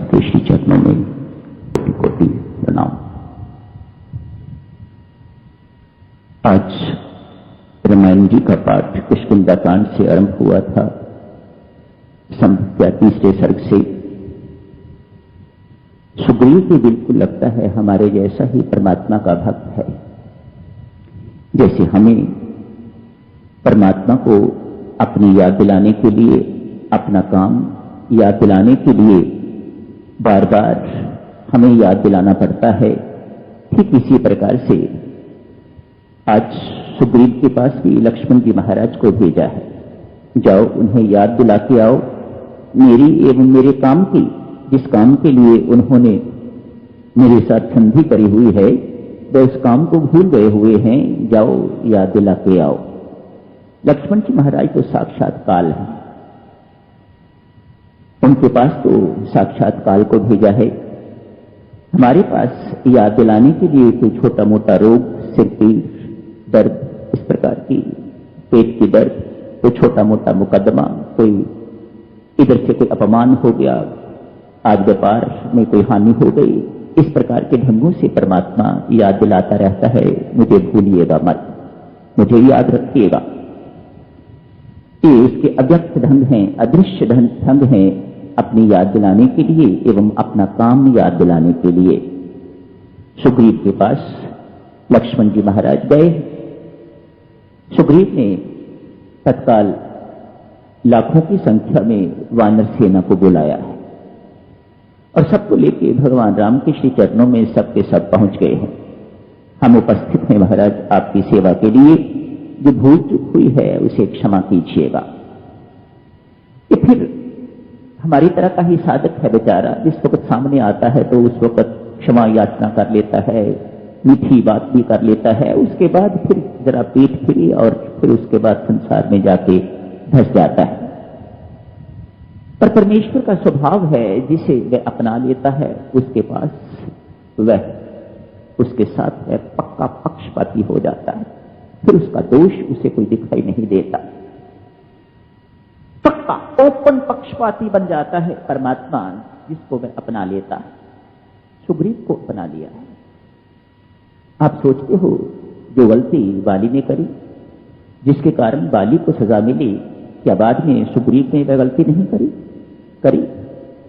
के श्री चरणों में कोटि कोटि प्रणाम। आज रामायण जी का पाठ किष्किंधा कांड से आरंभ हुआ था। संध्या तीसरे सर्ग से सुग्रीव को बिल्कुल लगता है हमारे जैसा ही परमात्मा का भक्त है। जैसे हमें परमात्मा को अपनी याद दिलाने के लिए, अपना काम याद दिलाने के लिए बार बार हमें याद दिलाना पड़ता है, ठीक इसी प्रकार से आज सुग्रीव के पास भी लक्ष्मण जी महाराज को भेजा है। जाओ उन्हें याद दिला के आओ मेरी एवं मेरे काम की, जिस काम के लिए उन्होंने मेरे साथ संधि करी हुई है, वे उस काम को भूल गए हुए हैं, जाओ याद दिला के आओ। लक्ष्मण जी महाराज तो साक्षात काल है, उनके पास तो साक्षात काल को भेजा है। हमारे पास याद दिलाने के लिए कोई छोटा मोटा रोग, सिर पीड़, दर्द, इस प्रकार की पेट की दर्द, कोई छोटा मोटा मुकदमा, कोई इधर से कोई अपमान हो गया, आज व्यापार में कोई हानि हो गई, इस प्रकार के ढंगों से परमात्मा याद दिलाता रहता है, मुझे भूलिएगा मत, मुझे याद रखिएगा। ये इसके अव्यक्त ढंग हैं, अदृश्य ढंग हैं अपनी याद दिलाने के लिए एवं अपना काम याद दिलाने के लिए। सुग्रीव के पास लक्ष्मण जी महाराज गए। सुग्रीव ने तत्काल लाखों की संख्या में वानर सेना को बुलाया है और सबको लेके भगवान राम के श्री चरणों में सबके सब पहुंच गए हैं। हम उपस्थित हैं महाराज आपकी सेवा के लिए, जो भूल चूक हुई है उसे क्षमा कीजिएगा। ये फिर हमारी तरह का ही साधक है बेचारा, जिस वक्त सामने आता है तो उस वक्त क्षमा याचना कर लेता है, मीठी बात भी कर लेता है, उसके बाद फिर जरा पेट फिरी और फिर उसके बाद संसार में जाके धस जाता है। पर परमेश्वर का स्वभाव है, जिसे वह अपना लेता है उसके पास वह उसके साथ वह पक्का पक्षपाती हो जाता है, फिर उसका दोष उसे कोई दिखाई नहीं देता, पक्का ओपन पक्षपाती बन जाता है परमात्मा, जिसको वह अपना लेता है। सुग्रीव को अपना लिया है। आप सोचते हो जो गलती बाली ने करी, जिसके कारण बाली को सजा मिली, क्या बाद में सुग्रीव ने वह गलती नहीं करी,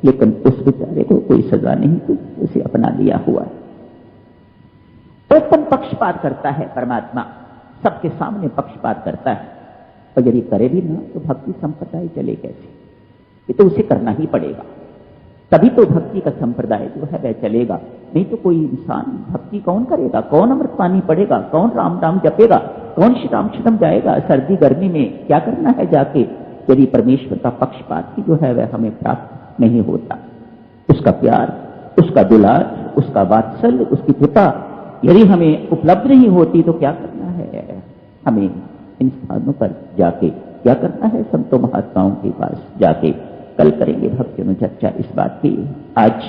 लेकिन उस बेचारे को कोई सजा नहीं थी, उसे अपना लिया हुआ है। ओपन पक्षपात करता है परमात्मा, सबके सामने पक्षपात करता है। और यदि करे भी ना तो भक्ति संप्रदाय चले कैसे? ये तो उसे करना ही पड़ेगा, तभी तो भक्ति का संप्रदाय जो है वह चलेगा। नहीं तो कोई इंसान भक्ति कौन करेगा? कौन अमृत पानी पड़ेगा? कौन राम नाम जपेगा? कौन श्री राम शरण जाएगा? सर्दी गर्मी में क्या करना है जाके, यदि परमेश्वर का पक्षपात ही जो है वह हमें प्राप्त नहीं होता। उसका प्यार, उसका दुलार, उसका वात्सल्य, उसकी कृपा यदि हमें उपलब्ध नहीं होती तो क्या करना है हमें इन स्थानों पर जाके, क्या करना है संतों महात्माओं के पास जाके। कल करेंगे भक्तियों में चर्चा इस बात की। आज